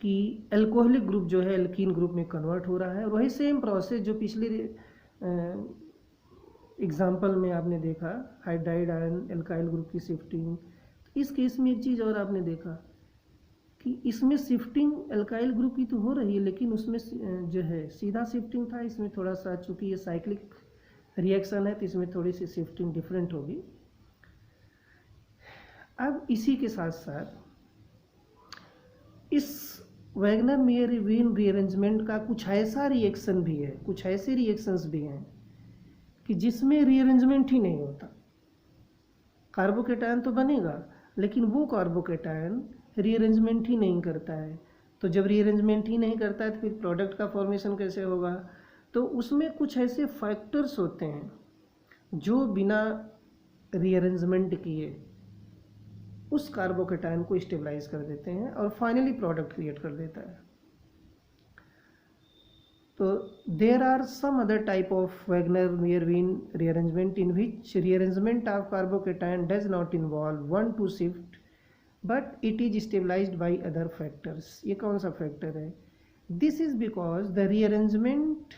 कि एल्कोहलिक ग्रुप जो है एल्कीन ग्रुप में कन्वर्ट हो रहा है, और वही सेम प्रोसेस जो पिछले एग्जाम्पल में आपने देखा, हाइड्राइड आयन एल्काइल ग्रुप की शिफ्टिंग। तो इस केस में एक चीज़ और आपने देखा कि इसमें शिफ्टिंग एल्काइल ग्रुप की तो हो रही है, लेकिन उसमें जो है सीधा शिफ्टिंग था, इसमें थोड़ा सा, चूँकि ये साइक्लिक रिएक्शन है तो इसमें थोड़ी सी शिफ्टिंग डिफरेंट होगी। अब इसी के साथ साथ इस वैगनर मेयर-वेन रीअरेंजमेंट का कुछ ऐसा रिएक्शन भी है, कुछ ऐसे रिएक्शंस भी हैं कि जिसमें रीअरेंजमेंट ही नहीं होता। कार्बोकेटायन तो बनेगा, लेकिन वो कार्बोकेटायन रीअरेंजमेंट ही नहीं करता है। तो जब रीअरेंजमेंट ही नहीं करता है तो फिर प्रोडक्ट का फॉर्मेशन कैसे होगा। तो उसमें कुछ ऐसे फैक्टर्स होते हैं जो बिना रीअरेंजमेंट किए उस कार्बोकेटायन को स्टेबलाइज कर देते हैं और फाइनली प्रोडक्ट क्रिएट कर देता है। तो there are some other type of Wagner Meerwein rearrangement in which rearrangement of carbocation does not involve one to shift but it is stabilised by other factors. ये कौन सा फैक्टर है? This is because the rearrangement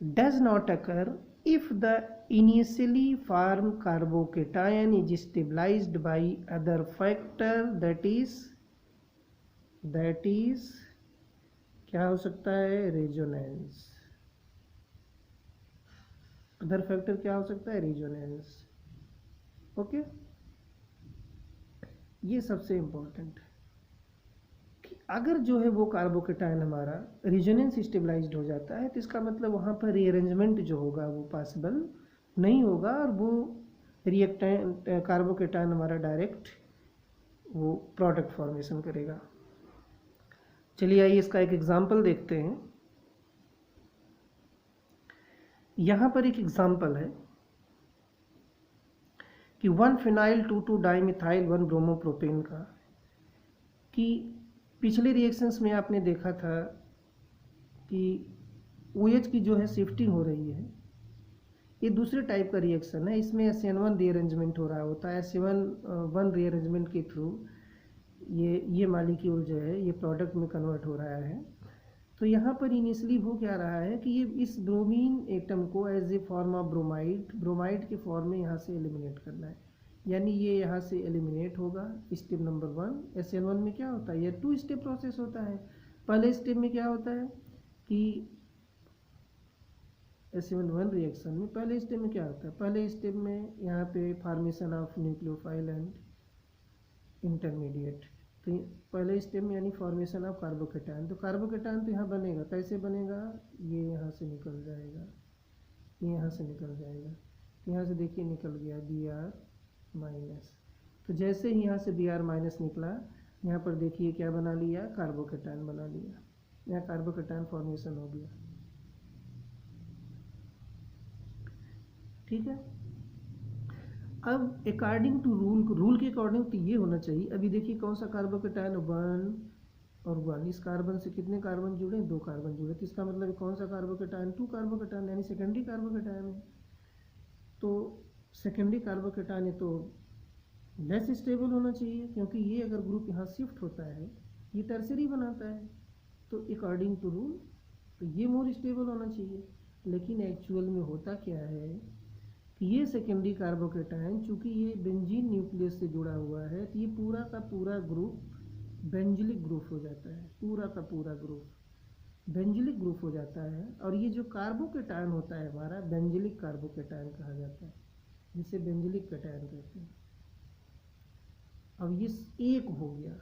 does not occur if the initially formed carbocation is stabilized by other factor, that is क्या हो सकता है? रेजोनेंस। अदर फैक्टर क्या हो सकता है? रेजोनेंस। ओके, ये सबसे इम्पोर्टेंट है कि अगर जो है वो कार्बोकेटायन हमारा रेजोनेंस स्टेबलाइज्ड हो जाता है तो इसका मतलब वहाँ पर रीअरेंजमेंट जो होगा वो पॉसिबल नहीं होगा और वो रिएक्टेंट कार्बोकेटायन हमारा डायरेक्ट वो प्रोडक्ट फॉर्मेशन करेगा। चलिए आइए इसका एक एग्जांपल देखते हैं। यहाँ पर एक एग्जांपल है कि 1 फिनाइल 2,2 डाइमिथाइल 1 ब्रोमोप्रोपेन का, कि पिछले रिएक्शंस में आपने देखा था कि OH की जो है शिफ्टिंग हो रही है। ये दूसरे टाइप का रिएक्शन है, इसमें SN1 रीअरेंजमेंट हो रहा होता है। SN1 रीअरेंजमेंट के थ्रू ये मालिक्यूल जो है ये प्रोडक्ट में कन्वर्ट हो रहा है। तो यहाँ पर इनिशियली हो क्या रहा है कि ये इस ब्रोमीन एटम को as a form of bromide के फॉर्म में यहाँ से एलिमिनेट करना है, यानी ये यहाँ से एलिमिनेट होगा। स्टेप नंबर 1 SN1 में क्या होता है? ये 2 स्टेप प्रोसेस होता है। पहले स्टेप में क्या होता है कि SN1 रिएक्शन में पहले स्टेप में क्या होता है? पहले स्टेप में यहाँ पे formation of nucleophile and intermediate. तो पहले स्टेप में यानी फॉर्मेशन ऑफ कार्बोकेटायन। तो कार्बोकेटायन तो यहाँ बनेगा, कैसे बनेगा? ये यहाँ से निकल जाएगा, ये यहाँ से निकल जाएगा। तो यहाँ से देखिए निकल गया Br-। तो जैसे ही यहाँ से Br- निकला, यहाँ पर देखिए क्या बना लिया? कार्बोकेटायन बना लिया। यहाँ कार्बोकेटायन फॉर्मेशन हो गया। ठीक है, अब अकॉर्डिंग टू रूल के अकॉर्डिंग तो ये होना चाहिए। अभी देखिए कौन सा कार्बोकेटायन? 1 और 1। इस कार्बन से कितने कार्बन जुड़े? 2 कार्बन जुड़े। तो इसका मतलब कौन सा कार्बोकेटायन? 2 कार्बोकेटायन, यानी सेकेंडरी कार्बोकेटायन है। तो सेकेंडरी कार्बोकेटायन है तो लेस स्टेबल होना चाहिए, क्योंकि ये अगर ग्रुप यहाँ शिफ्ट होता है ये टर्सरी बनाता है, तो अकॉर्डिंग टू रूल तो ये मोर स्टेबल होना चाहिए। लेकिन एक्चुअल में होता क्या है कि ये सेकेंडरी कार्बोकेटायन चूँकि ये बेंजीन न्यूक्लियस से जुड़ा हुआ है तो ये पूरा का पूरा ग्रुप बेंजिलिक ग्रुप हो जाता है। पूरा का पूरा ग्रुप बेंजिलिक ग्रुप हो जाता है, और ये जो कार्बोकेटायन होता है हमारा बेंजिलिक कार्बोकेटायन कहा जाता है, जिसे बेंजिलिक कैटायन कहते हैं। अब ये एक हो गया,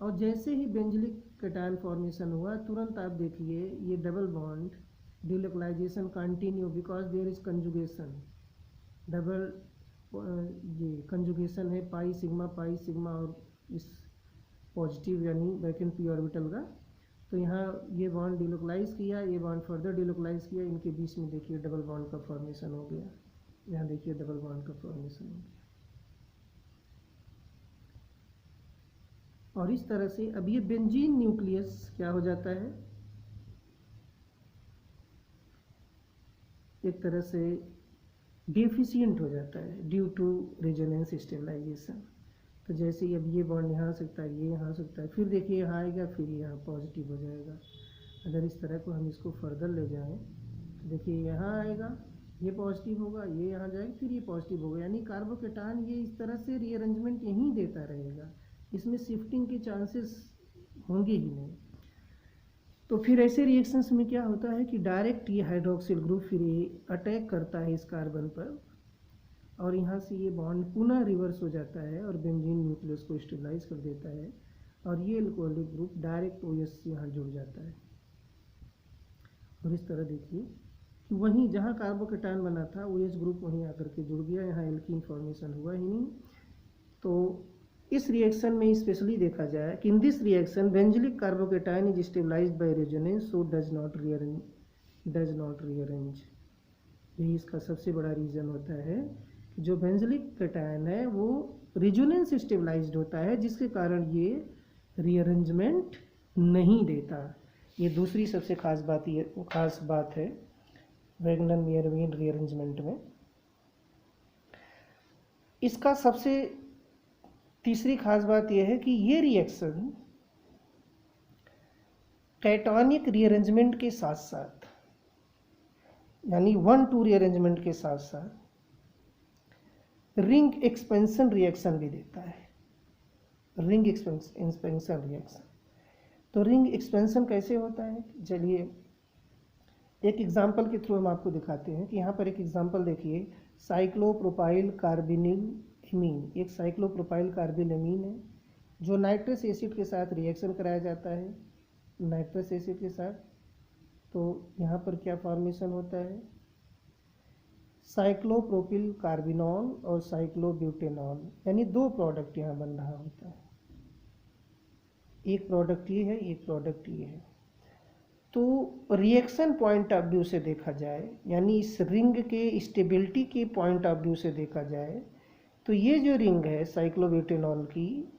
और जैसे ही बेंजिलिक कैटायन फॉर्मेशन हुआ तुरंत आप देखिए ये double bond delocalisation continue, because there is conjugation. Double ये कंजुगेशन है पाई सिग्मा और इस पॉजिटिव यानी वैकेंट पी ऑर्बिटल का। तो यहाँ ये बॉन्ड डिलोकलाइज किया, ये बॉन्ड फर्दर डिलोकलाइज किया, इनके बीच में देखिए डबल बॉन्ड का फॉर्मेशन हो गया। यहाँ देखिए डबल बॉन्ड का फॉर्मेशन हो गया। और इस तरह से अब ये बेंजीन न्यूक्लियस क्या हो जाता है, एक तरह से डेफिशिएंट हो जाता है ड्यू टू रेजोनेंस स्टेबलाइजेशन। तो जैसे ही अब ये बॉन्ड यहाँ आ सकता है, ये यहाँ आ सकता है, फिर देखिए यहाँ आएगा, फिर यहाँ पॉजिटिव हो जाएगा। अगर इस तरह को हम इसको फर्दर ले जाएं तो देखिए यहाँ आएगा, ये पॉजिटिव होगा, ये यहाँ जाएगा, फिर ये पॉजिटिव होगा। यानी कार्बोकेटायन ये इस तरह से रीअरेंजमेंट यहीं देता रहेगा, इसमें शिफ्टिंग के चांसेस होंगे ही नहीं। तो फिर ऐसे रिएक्शंस में क्या होता है कि डायरेक्ट ये हाइड्रोक्सिल ग्रुप फिर ये अटैक करता है इस कार्बन पर, और यहाँ से ये बॉन्ड पुनः रिवर्स हो जाता है और बेंजीन न्यूक्लियस को स्टेबलाइज कर देता है, और ये अल्कोहलिक ग्रुप डायरेक्ट OH से यहाँ जुड़ जाता है। और इस तरह देखिए कि वहीं जहाँ कार्बोकेटायन बना था OH ग्रुप वहीं आकर के जुड़ गया, यहाँ एल्कीन फॉर्मेशन हुआ ही नहीं। तो इस रिएक्शन में स्पेशली देखा जाए कि in this reaction benzylic carbocation is stabilised by resonance, so does not rearrange. यही इसका सबसे बड़ा रीज़न होता है कि जो बेंजिलिक कैटायन है वो रेजोनेंस स्टेबलाइज्ड होता है, जिसके कारण ये रीअरेंजमेंट नहीं देता। ये दूसरी सबसे खास बात है वैगनर-मेयरविन रीअरेंजमेंट में। इसका सबसे तीसरी खास बात यह है कि ये रिएक्शन कैटोनिक रीअरेंजमेंट के साथ साथ, यानी 1,2 रीअरेंजमेंट के साथ साथ रिंग एक्सपेंशन रिएक्शन भी देता है। रिंग एक्सपेंशन रिएक्शन, तो रिंग एक्सपेंशन कैसे होता है, चलिए एक एग्जांपल के थ्रू हम आपको दिखाते हैं कि यहाँ पर एक एग्जांपल देखिए, साइक्लोप्रोपाइल कार्बिनिल एमीन, एक साइक्लोप्रोपाइल कार्बिल एमीन है जो नाइट्रस एसिड के साथ रिएक्शन कराया जाता है, नाइट्रस एसिड के साथ। तो यहाँ पर क्या फॉर्मेशन होता है, साइक्लोप्रोपिल कार्बिनॉल और साइक्लोब्यूटेनॉल, यानी 2 प्रोडक्ट यहाँ बन रहा होता है, एक प्रोडक्ट ये है, एक प्रोडक्ट ये है। तो रिएक्शन पॉइंट ऑफ व्यू से देखा जाए, यानी इस रिंग के स्टेबिलिटी के पॉइंट ऑफ व्यू से देखा जाए, तो ये जो रिंग है साइक्लोब्यूटेनॉल की,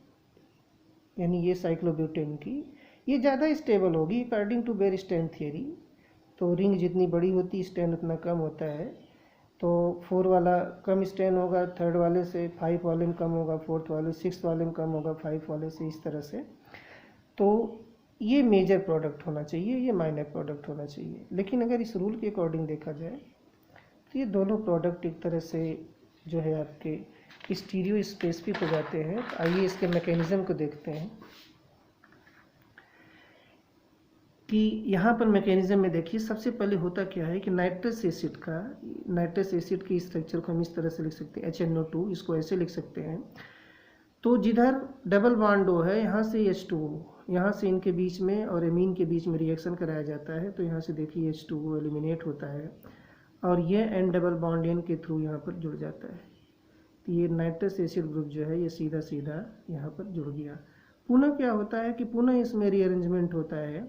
यानी ये साइक्लोब्यूटेन की, ये ज़्यादा स्टेबल होगी अकॉर्डिंग टू बेयरस्टैंड थियरी। तो रिंग जितनी बड़ी होती स्ट्रेन उतना कम होता है। तो 4 वाला कम स्ट्रेन होगा 3rd वाले से, 5 वाले में कम होगा 4th वाले, 6th वाले में कम होगा 5 वाले से, इस तरह से। तो ये मेजर प्रोडक्ट होना चाहिए, ये माइनर प्रोडक्ट होना चाहिए। लेकिन अगर इस रूल के अकॉर्डिंग देखा जाए तो ये दोनों प्रोडक्ट एक तरह से जो है आपके स्टीरियो स्पेसिफिक हो जाते हैं। तो आइए इसके मैकेनिज्म को देखते हैं कि यहाँ पर मैकेनिज्म में देखिए, सबसे पहले होता क्या है कि नाइट्रस एसिड की स्ट्रक्चर को हम इस तरह से लिख सकते हैं HNO2, इसको ऐसे लिख सकते हैं। तो जिधर डबल बॉन्ड O है, यहाँ से H2O, यहाँ से इनके बीच में और एमीन के बीच में रिएक्शन कराया जाता है। तो यहाँ से देखिए H2O एलिमिनेट होता है और ये N डबल बॉन्ड N के थ्रू यहाँ पर जुड़ जाता है। तो ये नाइट्रस एसिड ग्रुप जो है ये सीधा सीधा यहाँ पर जुड़ गया। पुनः क्या होता है कि पुनः इसमें रीअरेंजमेंट होता है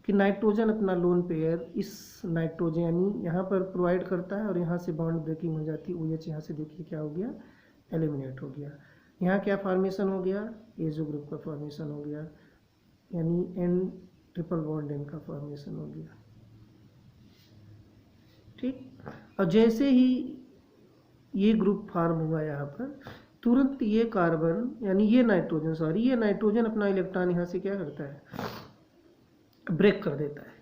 कि नाइट्रोजन अपना लोन पेयर इस नाइट्रोजन यानी यहाँ पर प्रोवाइड करता है और यहाँ से बॉन्ड ब्रेकिंग हो जाती है। OH यहाँ से देखिए क्या हो गया, एलिमिनेट हो गया। यहाँ क्या फॉर्मेशन हो गया, एजो ग्रुप का फॉर्मेशन हो गया, यानी N ट्रिपल बॉन्ड N का फॉर्मेशन हो गया। ठीक, और जैसे ही ये ग्रुप फॉर्म हुआ यहाँ पर, तुरंत ये कार्बन यानी ये नाइट्रोजन अपना इलेक्ट्रॉन यहाँ से क्या करता है, ब्रेक कर देता है।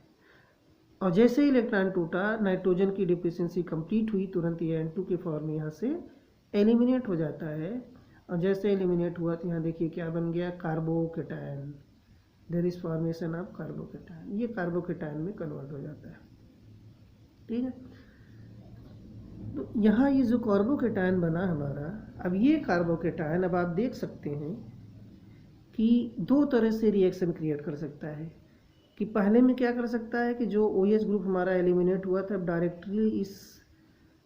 और जैसे ही इलेक्ट्रॉन टूटा, नाइट्रोजन की डिफिशिएंसी कंप्लीट हुई, तुरंत ये N2 के फॉर्म में यहाँ से एलिमिनेट हो जाता है। और जैसे एलिमिनेट हुआ तो यहाँ देखिए क्या बन गया, carbocation. There is formation of carbocation, ये कार्बोकेटायन में कन्वर्ट हो जाता है। ठीक है, तो यहाँ ये जो कार्बोकेटायन बना हमारा, अब ये कार्बोकेटायन अब आप देख सकते हैं कि 2 तरह से रिएक्शन क्रिएट कर सकता है। कि पहले में क्या कर सकता है कि जो OH ग्रुप हमारा एलिमिनेट हुआ था, अब डायरेक्टली इस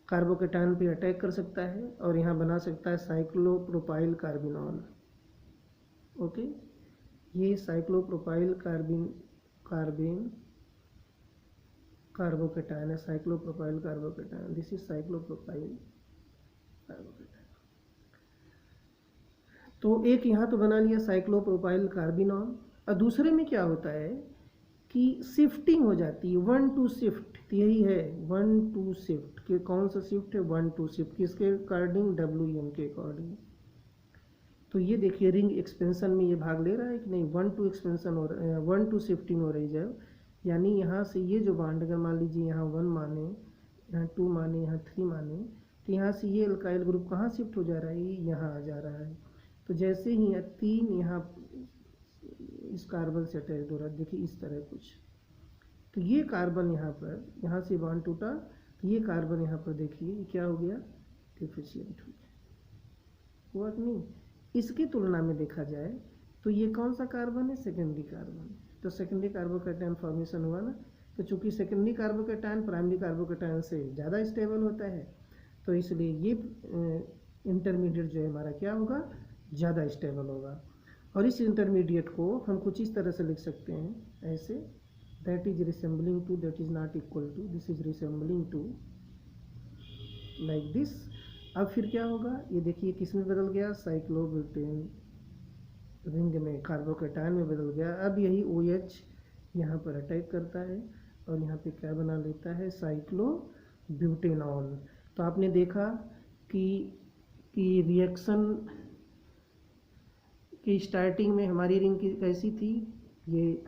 कार्बोकेटायन पे अटैक कर सकता है और यहाँ बना सकता है साइक्लोप्रोपाइल कार्बिनॉल। ओके, ये साइक्लोप्रोपाइल कार्बोकेटायन है, cyclopropyl carbocation, this is cyclopropyl carbocation. तो एक यहाँ तो बना लिया साइक्लोप्रोपाइल कार्बिनॉल। और दूसरे में क्या होता है कि शिफ्टिंग हो जाती है, 1-2 शिफ्ट, यही है 1-2 शिफ्ट। कि कौन सा शिफ्ट है, 1-2 शिफ्ट, किसके अकॉर्डिंग, WM के अकॉर्डिंग। तो ये देखिए रिंग एक्सपेंशन में ये भाग ले रहा है कि नहीं, 1-2 एक्सपेंशन हो रहा है, 1-2 शिफ्टिंग हो रही है। यानी यहाँ से ये जो बॉन्ड अगर मान लीजिए यहाँ 1 माने, यहाँ 2 माने, यहाँ 3 माने, तो यहाँ से ये अल्काइल ग्रुप कहाँ शिफ्ट हो जा रहा है, ये यहाँ आ जा रहा है। तो जैसे ही 3 यहाँ इस कार्बन से अटैच हो रहा है, देखिए इस तरह कुछ। तो ये कार्बन यहाँ पर, यहाँ से बॉन्ड टूटा, तो ये कार्बन यहाँ पर देखिए क्या हो गया, डिफिशिएंट हो गया, हुआ कि नहीं। इसकी तुलना में देखा जाए तो ये कौन सा कार्बन है, सेकेंडरी कार्बन। तो सेकेंडरी कार्बोकेटायन फॉर्मेशन हुआ ना। तो चूंकि सेकेंडरी कार्बोकेटायन प्राइमरी कार्बोकेटायन से ज़्यादा स्टेबल होता है, तो इसलिए ये इंटरमीडिएट जो है हमारा क्या होगा, ज़्यादा स्टेबल होगा। और इस इंटरमीडिएट को हम कुछ इस तरह से लिख सकते हैं ऐसे, that is resembling to, that is not equal to, this is resembling to, like this. अब फिर क्या होगा, ये देखिए किस में बदल गया, साइक्लोब्यूटेन रिंग में, कार्बोकेटायन में बदल गया। अब यही OH यहाँ पर अटैक करता है और यहाँ पे क्या बना लेता है, साइक्लोब्यूटेनॉल। तो आपने देखा कि रिएक्शन कि स्टार्टिंग में हमारी रिंग कैसी थी, ये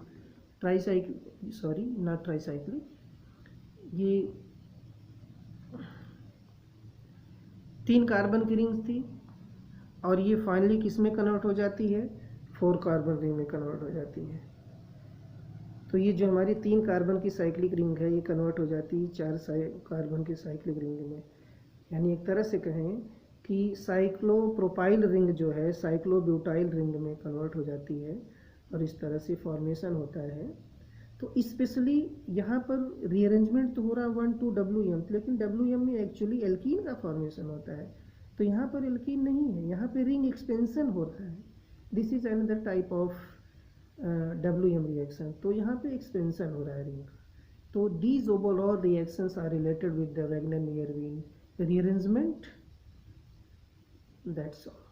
नॉट ट्राईसाइक्लिक, ये 3 कार्बन की रिंग थी और ये फाइनली किस में कन्वर्ट हो जाती है, 4 कार्बन रिंग में कन्वर्ट हो जाती है। तो ये जो हमारी 3 कार्बन की साइक्लिक रिंग है ये कन्वर्ट हो जाती है 4 कार्बन की साइक्लिक रिंग में। यानी एक तरह से कहें कि साइक्लोप्रोपाइल रिंग जो है साइक्लोब्यूटाइल रिंग में कन्वर्ट हो जाती है और इस तरह से फॉर्मेशन होता है। तो स्पेशली यहाँ पर रीअरेंजमेंट तो हो रहा है 1,2-WM, लेकिन WM में एक्चुअली एल्कीन का फॉर्मेशन होता है, तो यहाँ पर एल्कीन नहीं है, यहाँ पे रिंग एक्सपेंशन हो रहा है। This is another type of WM reaction. तो यहाँ पे एक्सपेंशन हो रहा है रिंग का। तो these overall reactions are related with the Wagner-Meyer ring rearrangement. That's all.